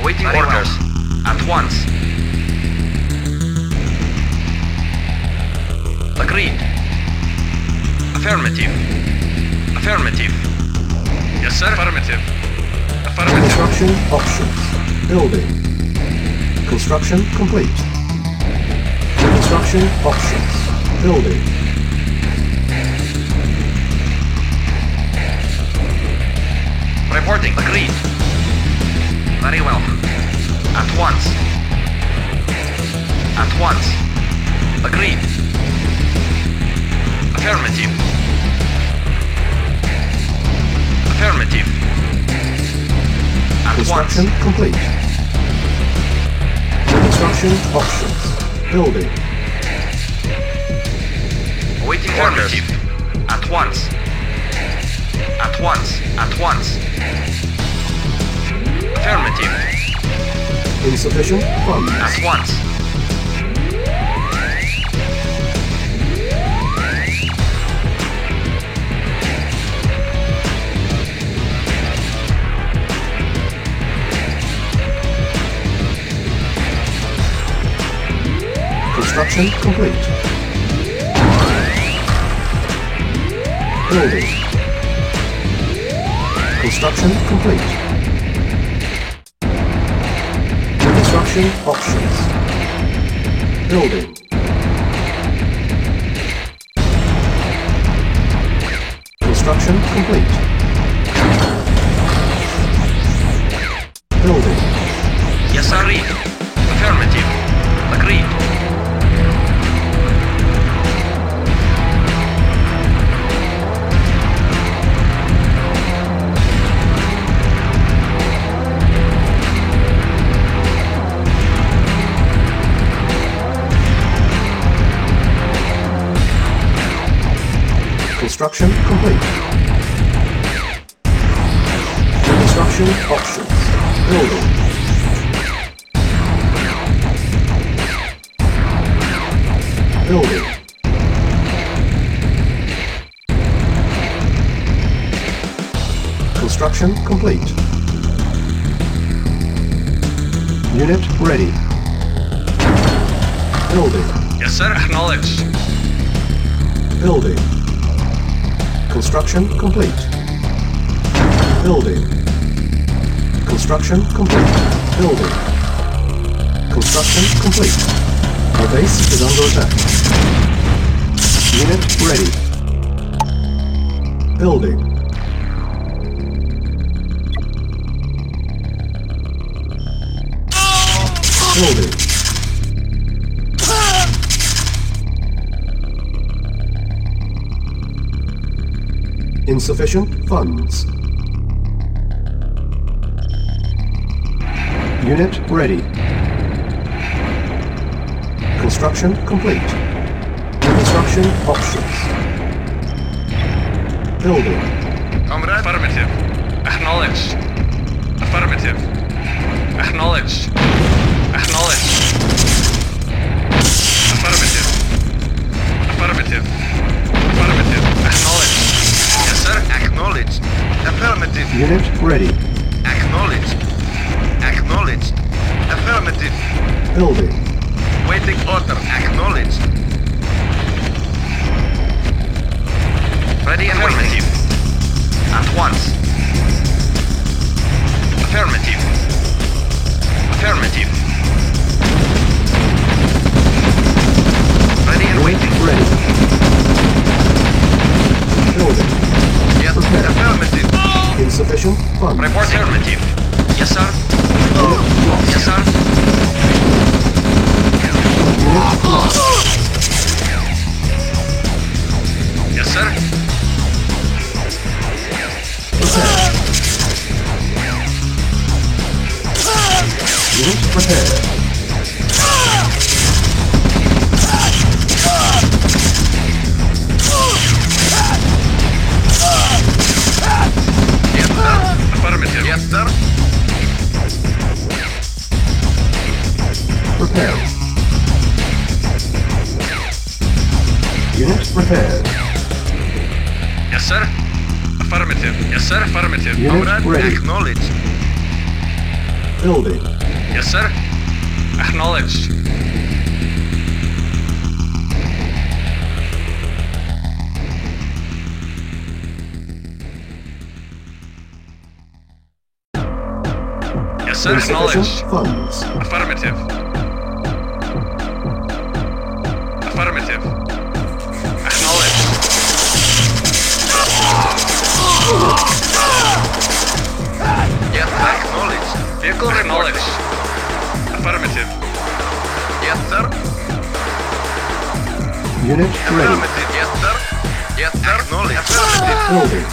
Awaiting orders. At once. Agreed. Affirmative. Affirmative. Yes, sir. Affirmative. Affirmative. Construction options. Building. Construction complete. Construction options. Building. Reporting. Agreed. Very well. At once. At once. Agreed. Affirmative. Affirmative. At Construction once. complete. Construction options. Building. Awaiting orders. At once. At once. At once. Affirmative. Insufficient funds. At once. Construction complete. Building. Construction complete. Construction options. Building. Construction complete. Building. Yes, sir. Agreed. Affirmative. Agreed. Construction complete. Construction options. Building. Building. Construction complete. Unit ready. Building. Yes, sir. Acknowledged. Building. Construction complete. Building. Construction complete. Building. Construction complete. Our base is under attack. Unit ready. Building. Building. Insufficient funds. Unit ready. Construction complete. Construction options. Building. Comrade. Affirmative. Acknowledged. Affirmative. Acknowledged. Acknowledged. Affirmative. Affirmative. Affirmative. Acknowledged. Yes, sir. Acknowledged. Affirmative. Unit ready. Acknowledged. Acknowledged. Affirmative. Building. Waiting order. Acknowledged. Ready and waiting. At once. Affirmative. Affirmative. Ready and waiting. Ready. Building. Yes, Prepare. affirmative. Insufficient funds. Report affirmative. Yes, sir. Yes, sir. Unit lost. Yes, sir. Prepare. Unit prepared. Yes, sir. Affirmative. Yes, sir. Prepare. Unit prepared. Yes, sir. Affirmative. Yes, sir. Affirmative. Unit ready. Acknowledged. Building. Yes, sir. Acknowledged. Yes, sir. Insufficient Acknowledged. funds. Affirmative. Affirmative. Acknowledged. Yes, sir. Acknowledged. Vehicle acknowledged. Affirmative. Yes, sir. Unit ready. Affirmative. Yes, sir. Yes, sir. Acknowledged. Affirmative. Building.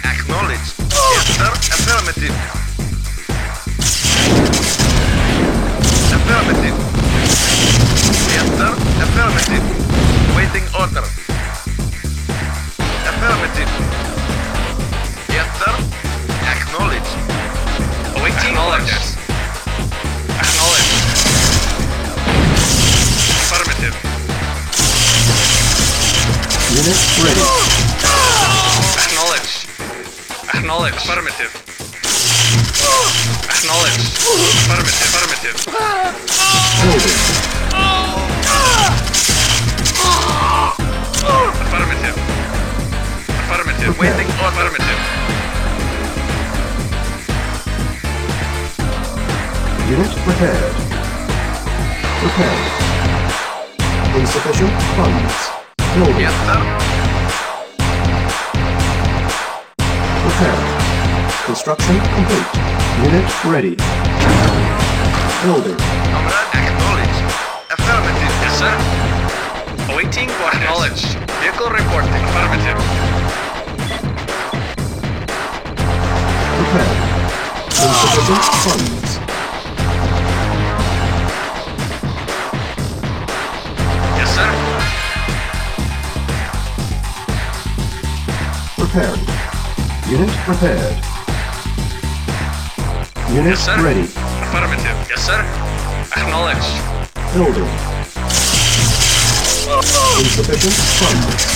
Acknowledged. Yes, sir. Affirmative. Affirmative. Yes, sir. Affirmative. Waiting order. Affirmative. Yes, sir. Acknowledged. Awaiting orders. Acknowledged. Affirmative. Unit ready. Acknowledged. Acknowledged. Affirmative. Acknowledged. Affirmative. Affirmative. Building. Affirmative. Affirmative. Waiting for affirmative. Unit prepared. Prepared. Insufficient funds. Building. Yes, sir. Prepared. Construction complete. Unit ready. Building. Comrade, acknowledged. Affirmative. Yes, sir. Awaiting for acknowledged. Vehicle reporting. Affirmative. Prepared. Insufficient funds. Yes, sir. Prepared. Unit prepared. Unit Yes, sir. ready. Affirmative. Yes, sir. Acknowledged. Building. Insufficient funds.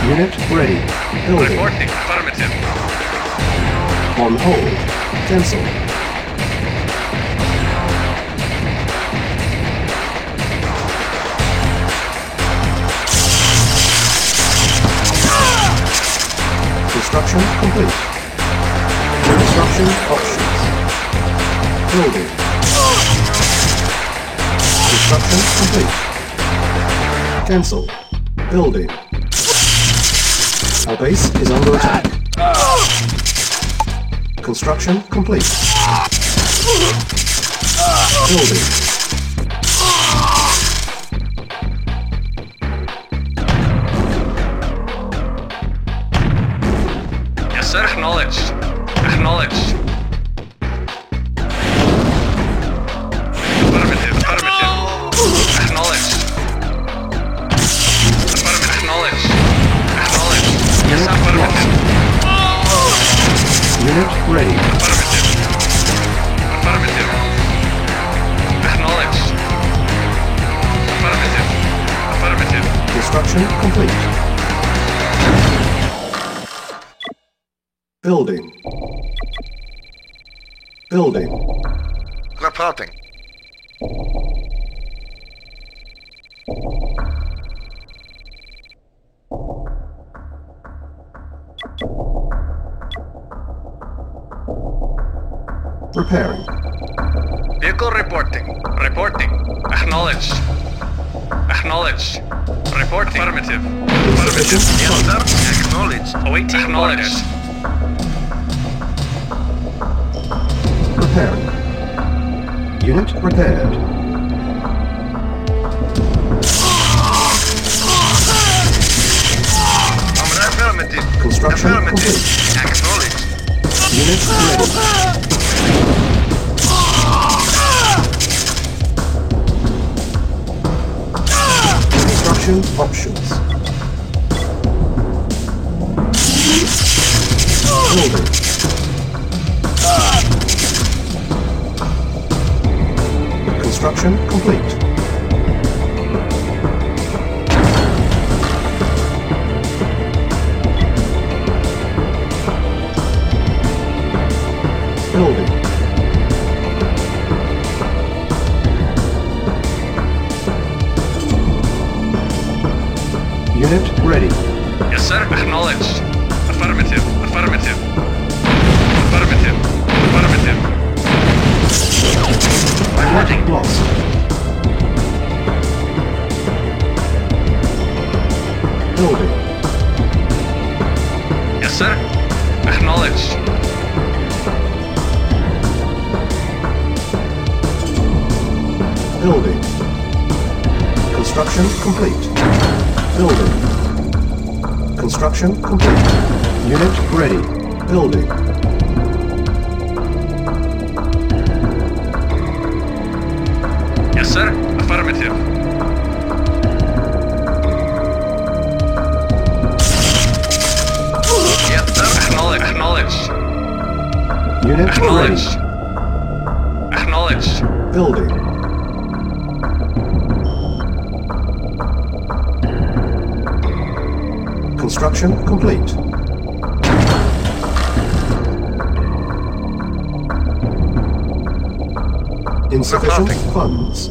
Unit ready. Building. Reporting. Affirmative. On hold. Cancel. Construction complete. Construction options. Building. Construction complete. Cancel. Building. Our base is under attack. Construction complete. Building. Yes, sir. Acknowledged. Acknowledged. Affirmative. Affirmative. Acknowledged. Affirmative. Acknowledged. Acknowledged. Yes, affirmative. Unit ready. Affirmative. Affirmative. Acknowledged. Affirmative. Affirmative. Construction complete. Building. Building. Reporting. Repairing. Vehicle reporting. Reporting. Acknowledged. Acknowledged. Reporting. Affirmative. Affirmative. Yes, sir. Acknowledged. Awaiting orders. Repairing. Unit repaired. Affirmative. Construction Affirmative. complete. Acknowledged. Unit ready. Construction options. Building. Construction complete. Building. Unit ready. Yes, sir. Acknowledged. Affirmative. Affirmative. Affirmative. Affirmative. Reporting. Lost. Building. Yes, sir. Acknowledged. Building. Construction complete. Building. Construction complete. Unit ready. Building. Yes, sir. Affirmative. Yes, sir. Acknowledged. Acknowledged. Unit Acknowledged. ready. Acknowledged. Building. Construction complete. Insufficient Reporting. funds.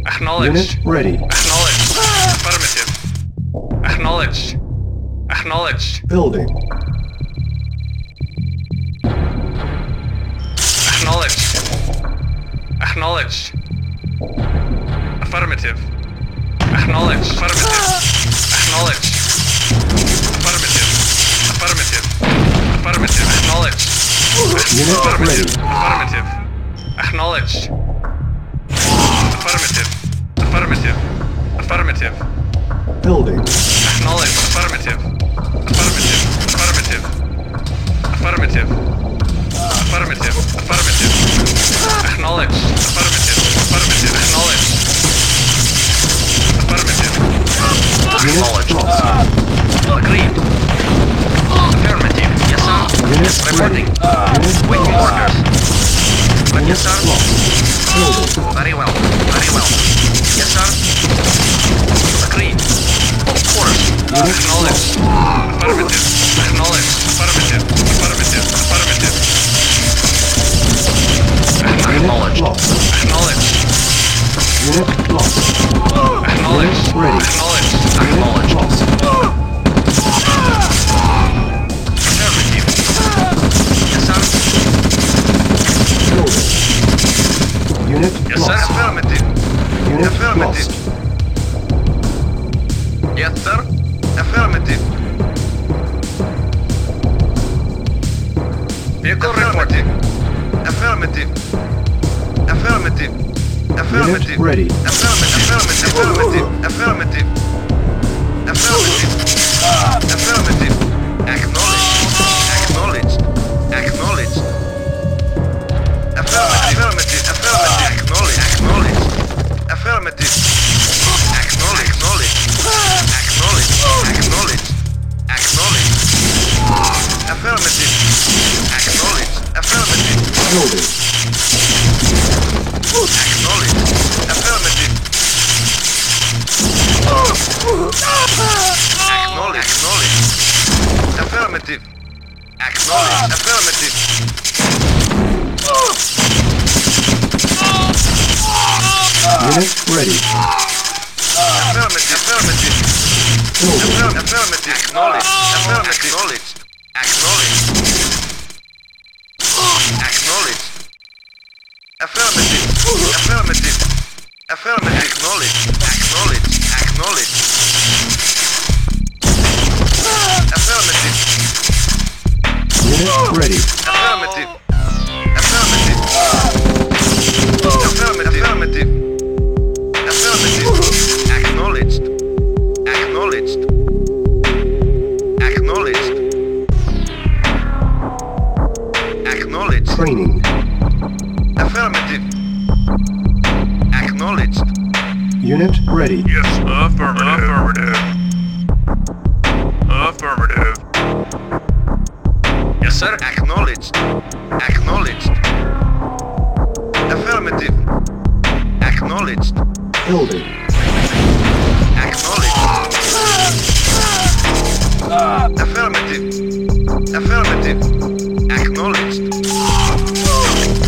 Acknowledged. Unit ready. Acknowledged. Affirmative. Acknowledged. Acknowledged. Building. Acknowledged. Acknowledged. Affirmative. Acknowledged. Affirmative. Acknowledged. Affirmative. Affirmative. Affirmative. Acknowledged. Unit Affirmative. ready. Affirmative. Acknowledged. Affirmative. Affirmative. Affirmative. Building. Acknowledged. Affirmative. Affirmative. Affirmative. Affirmative. Affirmative. Affirmative. Acknowledged. Affirmative. Affirmative. Acknowledged. Affirmative. Unit lost. Agreed. Affirmative. Yes, sir. Unit Yes, reporting. ready. Unit Waiting lost. orders. Yes, Unit sir. lost. Building. Very well. Very well. Yes, sir. Agreed. Of course. Unit Acknowledged. Affirmative. Acknowledged. Affirmative. Affirmative. Affirmative. Unit Acknowledged. lost. Acknowledged. Unit lost. Acknowledged. Unit ready. Acknowledged. Unit Acknowledged. lost. Affirmative. Yes, sir. Building. Unit Yes, sir. lost. Affirmative. Unit Affirmative. lost. Yes, sir. Affirmative. Vehicle reporting. Affirmative. Affirmative. Affirmative. Unit ready. Affirmative. Affirmative. Affirmative. Affirmative. Affirmative. Acknowledged. Acknowledged. Acknowledged. Affirmative. Affirmative. Affirmative. Acknowledged. Acknowledged. Affirmative. Acknowledged. Acknowledged. Acknowledged. Acknowledged. Acknowledged. Affirmative. Acknowledged. Affirmative. Building. Acknowledged. Affirmative. Acknowledged. Acknowledged. Affirmative. Acknowledged. Affirmative. Unit ready. Affirmative. Affirmative. Building. Affirmative. Acknowledged. Affirmative. Acknowledged. Acknowledged. Affirmative. Affirmative. Affirmative. Acknowledged. Acknowledged. Acknowledged. Affirmative. Unit ready. Affirmative. Affirmative. Affirmative. Affirmative. Affirmative. Acknowledged. Acknowledged. Acknowledged. Acknowledged. Training. Affirmative. Acknowledged. Unit ready. Yes, affirmative. Affirmative. Yes, sir. Acknowledged. Acknowledged. Affirmative. Acknowledged. Building. Acknowledged. Affirmative. Affirmative. Acknowledged.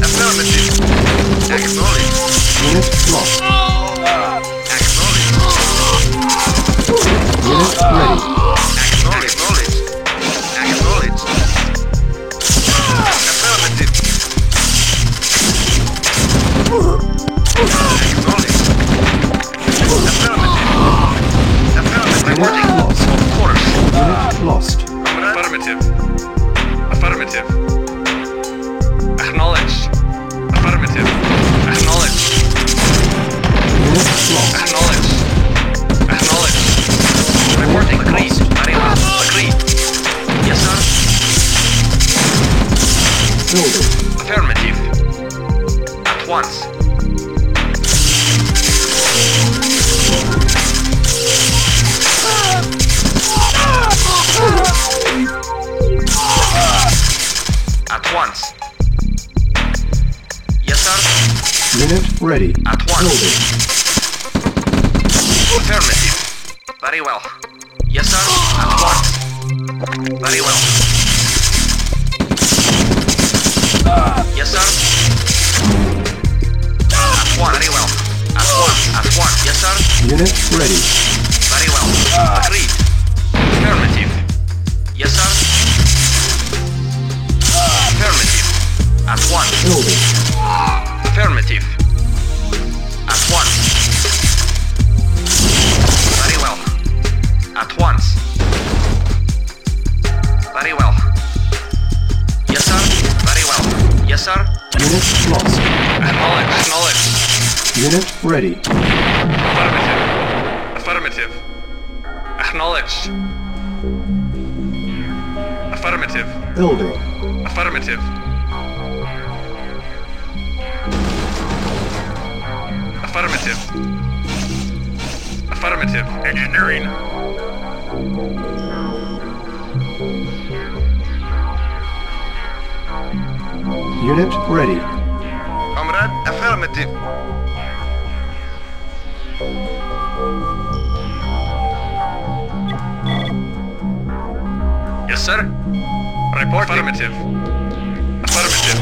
Affirmative. Acknowledged. Unit lost. Acknowledged. Unit ready. Acknowledged. Acknowledged. Affirmative. Acknowledged. Affirmative. Affirmative. Reporting. lost. Course. Unit lost. Affirmative. Affirmative. Acknowledged. Affirmative. Acknowledged. Unit lost. Acknowledged. Acknowledged. Reporting. Agreed. Very well. Agreed. Yes, sir. Building. Affirmative. At once. At once. Yes, sir. Unit ready. At once. Building. Affirmative. Very well. Yes, sir. At once. Very well. Yes, sir. At once. Very well. At once. At once. Yes, sir. Unit ready. Very well. Agreed. Affirmative. Yes, sir. Affirmative. At once. Building. Affirmative. At once. Very well. At once. Very well. Yes, sir. Very well. Yes, sir. Unit lost. Acknowledge. Acknowledge. Unit ready. Affirmative. Affirmative. Acknowledged. Affirmative. Building. Affirmative. Affirmative. Affirmative. Engineering. Unit ready. Comrade, affirmative. Yes, sir. Report. Affirmative. Affirmative.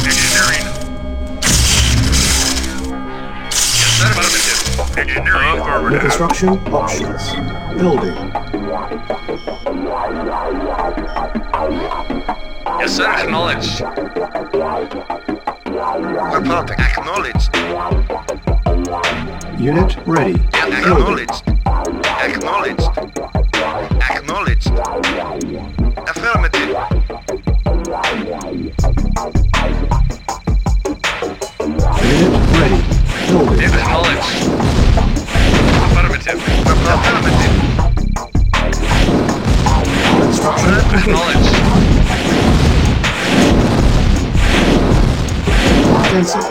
Engineering. Yes, sir. Affirmative. Engineering. New Affirmative. construction options. Building. Yes, sir. Acknowledged. Reporting. Acknowledged. Unit ready. Building. Acknowledged. Acknowledged. Acknowledged. Affirmative. Unit ready. Building. Acknowledged. Affirmative. Affirmative. Construction complete. Acknowledged. Offensive.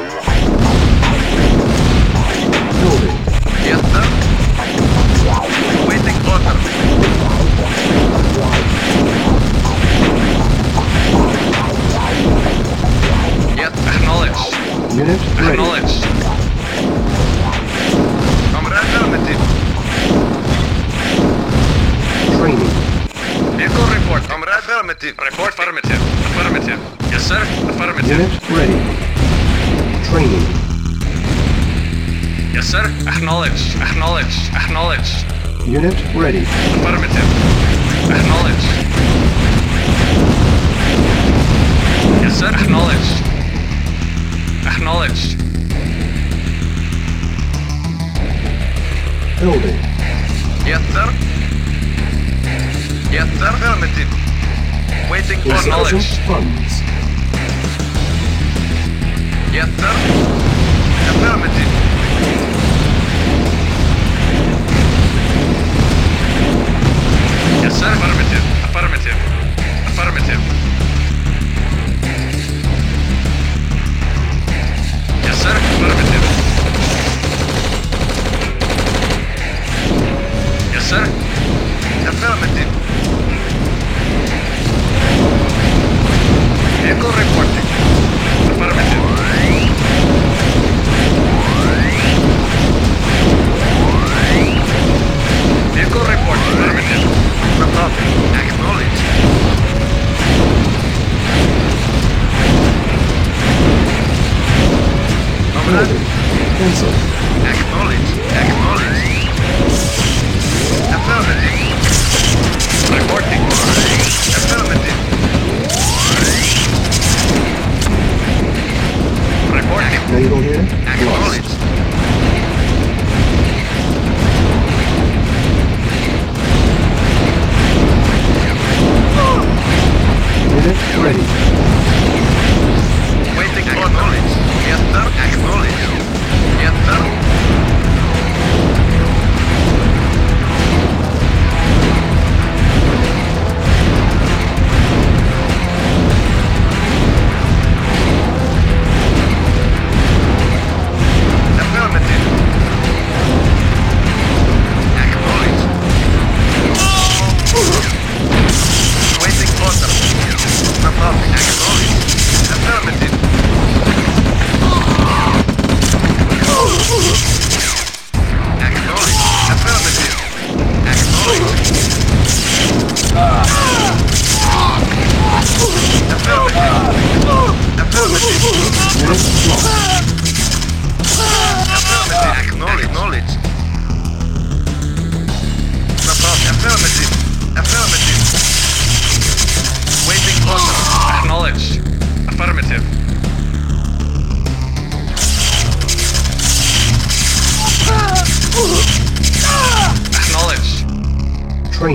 Building. Yes, sir. Waiting order. Yes, acknowledged. Unit ready. Acknowledged. Comrade, affirmative. Training. Vehicle report. Comrade, affirmative. Report affirmative. Affirmative. Yes, sir. Affirmative. Unit ready. Training. Yes, sir. Acknowledged. Acknowledged. Acknowledged. Unit ready. Affirmative. Acknowledged. Yes, sir. Acknowledged. Acknowledged. Building. Yes, sir. Yes, sir. Affirmative. Waiting for knowledge. Insufficient funds. Yes, sir. Affirmative. Yes, sir. Affirmative. Affirmative. Affirmative. Yes, sir. Affirmative. Yes, sir. Affirmative.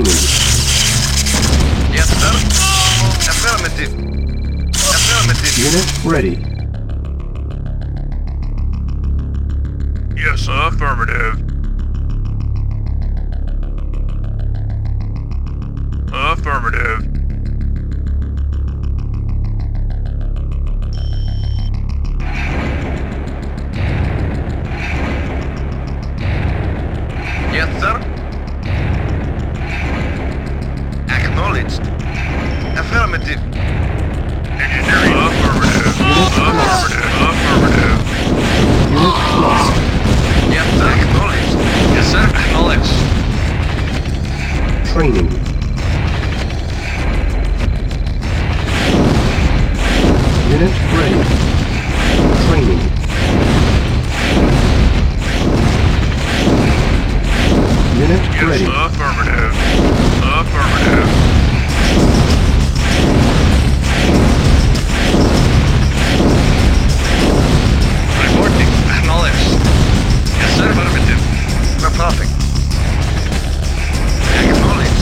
Training. Yes, sir. Affirmative. Affirmative. Unit ready. Yes, sir. Affirmative. Affirmative. Yes, sir. Acknowledged. Affirmative. Engineering. Affirmative. Affirmative. Affirmative. Unit lost. Yes, sir. Acknowledged. Yes, sir. Acknowledged. Training. Unit ready. Training. Unit Yes, ready. affirmative. Affirmative. Reporting. Acknowledged. Yes, sir. Affirmative. Reporting. Acknowledged.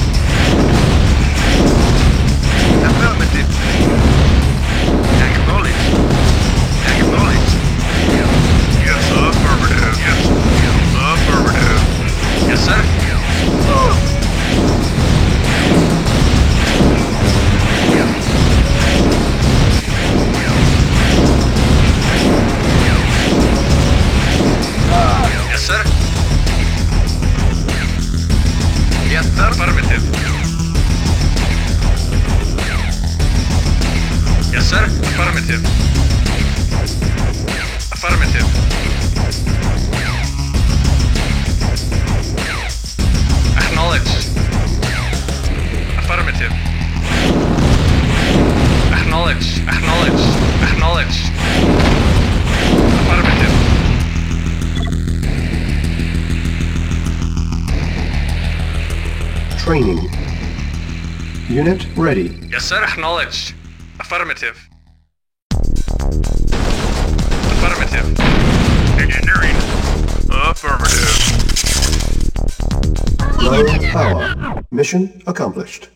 Affirmative. Acknowledged. Acknowledged. Yes, affirmative. Yes. Affirmative. Yes, sir. Yes, sir. Yes, sir. Affirmative. Yes, sir. Affirmative. Affirmative. Acknowledged. Affirmative. Acknowledged. Acknowledged. Acknowledged. Affirmative. Training. Unit ready. Yes, sir. Acknowledged. Affirmative. Affirmative. Engineering. Affirmative. Low power. Mission accomplished.